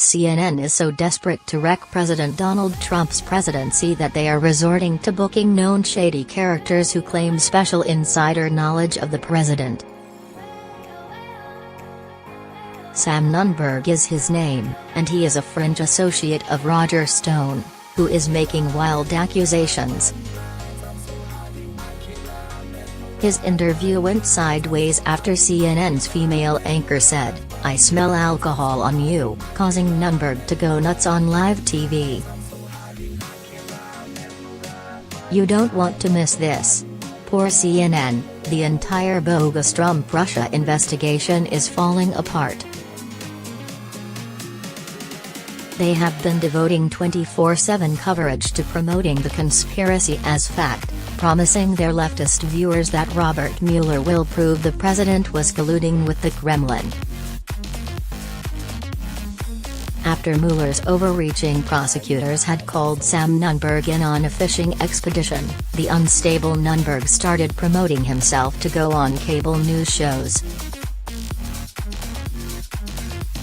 CNN is so desperate to wreck President Donald Trump's presidency that they are resorting to booking known shady characters who claim special insider knowledge of the president. Sam Nunberg is his name, and he is a fringe associate of Roger Stone, who is making wild accusations. His interview went sideways after CNN's female anchor said, "I smell alcohol on you," causing Nunberg to go nuts on live TV. "You don't want to miss this. Poor CNN, the entire bogus Trump-Russia investigation is falling apart. They have been devoting 24/7 coverage to promoting the conspiracy as fact, promising their leftist viewers that Robert Mueller will prove the president was colluding with the Kremlin." After Mueller's overreaching prosecutors had called Sam Nunberg in on a fishing expedition, the unstable Nunberg started promoting himself to go on cable news shows.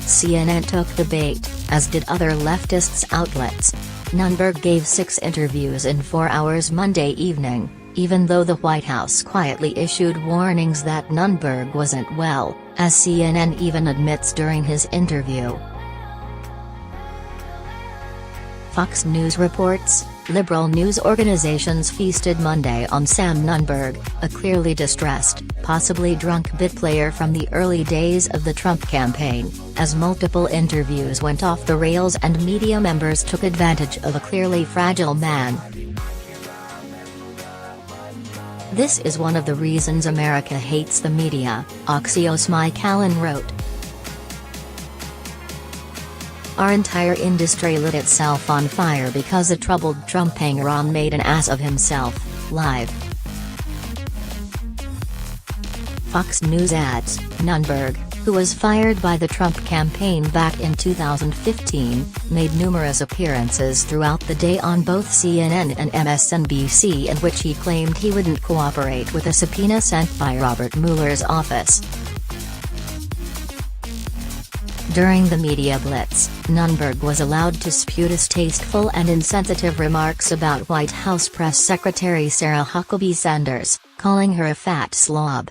CNN took the bait, as did other leftists outlets. Nunberg gave 6 interviews in 4 hours Monday evening, even though the White House quietly issued warnings that Nunberg wasn't well, as CNN even admits during his interview. Fox News reports, liberal news organizations feasted Monday on Sam Nunberg, a clearly distressed, possibly drunk bit player from the early days of the Trump campaign, as multiple interviews went off the rails and media members took advantage of a clearly fragile man. "This is one of the reasons America hates the media," Axios Mike Allen wrote. "Our entire industry lit itself on fire because a troubled Trump hanger-on made an ass of himself, live." Fox News adds, Nunberg, who was fired by the Trump campaign back in 2015, made numerous appearances throughout the day on both CNN and MSNBC in which he claimed he wouldn't cooperate with a subpoena sent by Robert Mueller's office. During the media blitz, Nunberg was allowed to spew distasteful and insensitive remarks about White House Press Secretary Sarah Huckabee Sanders, calling her a fat slob.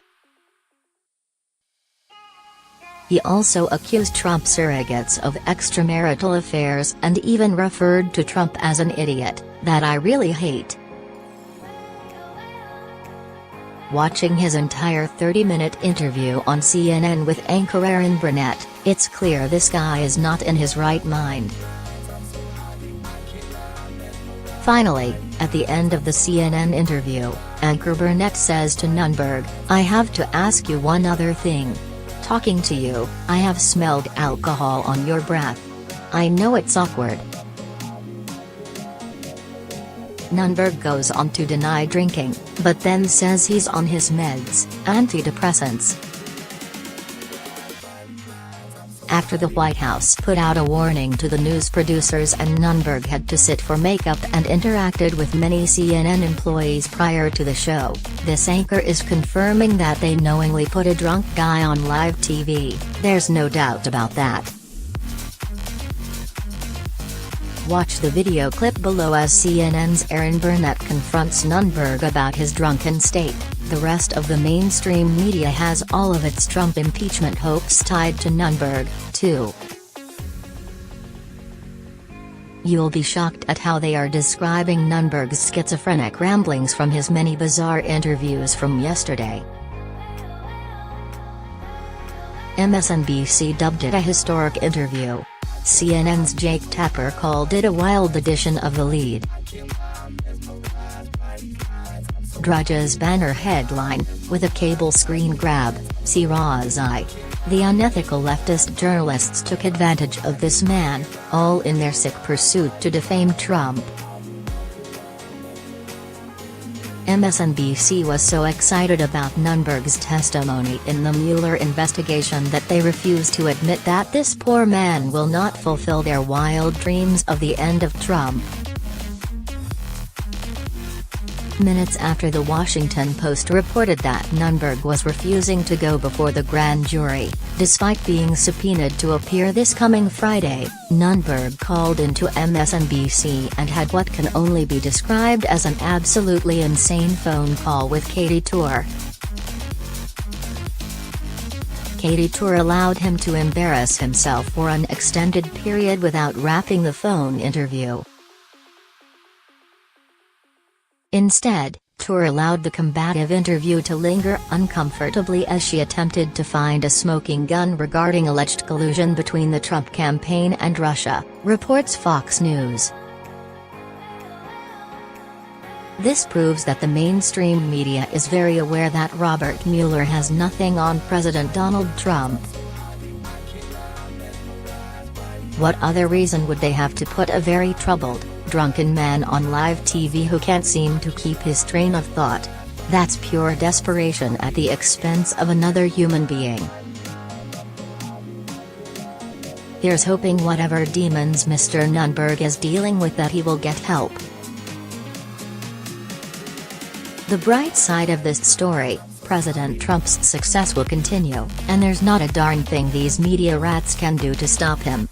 He also accused Trump surrogates of extramarital affairs and even referred to Trump as an idiot, that I really hate. Watching his entire 30-minute interview on CNN with anchor Erin Burnett, it's clear this guy is not in his right mind. Finally, at the end of the CNN interview, anchor Burnett says to Nunberg, "I have to ask you one other thing. Talking to you, I have smelled alcohol on your breath. I know it's awkward." Nunberg goes on to deny drinking, but then says he's on his meds, anti-depressants. After the White House put out a warning to the news producers and Nunberg had to sit for makeup and interacted with many CNN employees prior to the show, this anchor is confirming that they knowingly put a drunk guy on live TV, there's no doubt about that. Watch the video clip below as CNN's Erin Burnett confronts Nunberg about his drunken state. The rest of the mainstream media has all of its Trump impeachment hopes tied to Nunberg, too. You'll be shocked at how they are describing Nunberg's schizophrenic ramblings from his many bizarre interviews from yesterday. MSNBC dubbed it a historic interview. CNN's Jake Tapper called it a wild edition of The Lead. Drudge's banner headline, with a cable screen grab, "See Raw's Eye." The unethical leftist journalists took advantage of this man, all in their sick pursuit to defame Trump. MSNBC was so excited about Nunberg's testimony in the Mueller investigation that they refused to admit that this poor man will not fulfill their wild dreams of the end of Trump. Minutes after the Washington Post reported that Nunberg was refusing to go before the grand jury, despite being subpoenaed to appear this coming Friday, Nunberg called into MSNBC and had what can only be described as an absolutely insane phone call with Katie Tour. Katie Tour allowed him to embarrass himself for an extended period without wrapping the phone interview. Instead, Tour allowed the combative interview to linger uncomfortably as she attempted to find a smoking gun regarding alleged collusion between the Trump campaign and Russia, reports Fox News. This proves that the mainstream media is very aware that Robert Mueller has nothing on President Donald Trump. What other reason would they have to put a very troubled, drunken man on live TV who can't seem to keep his train of thought? That's pure desperation at the expense of another human being. Here's hoping whatever demons Mr. Nunberg is dealing with that he will get help. The bright side of this story: President Trump's success will continue, and there's not a darn thing these media rats can do to stop him.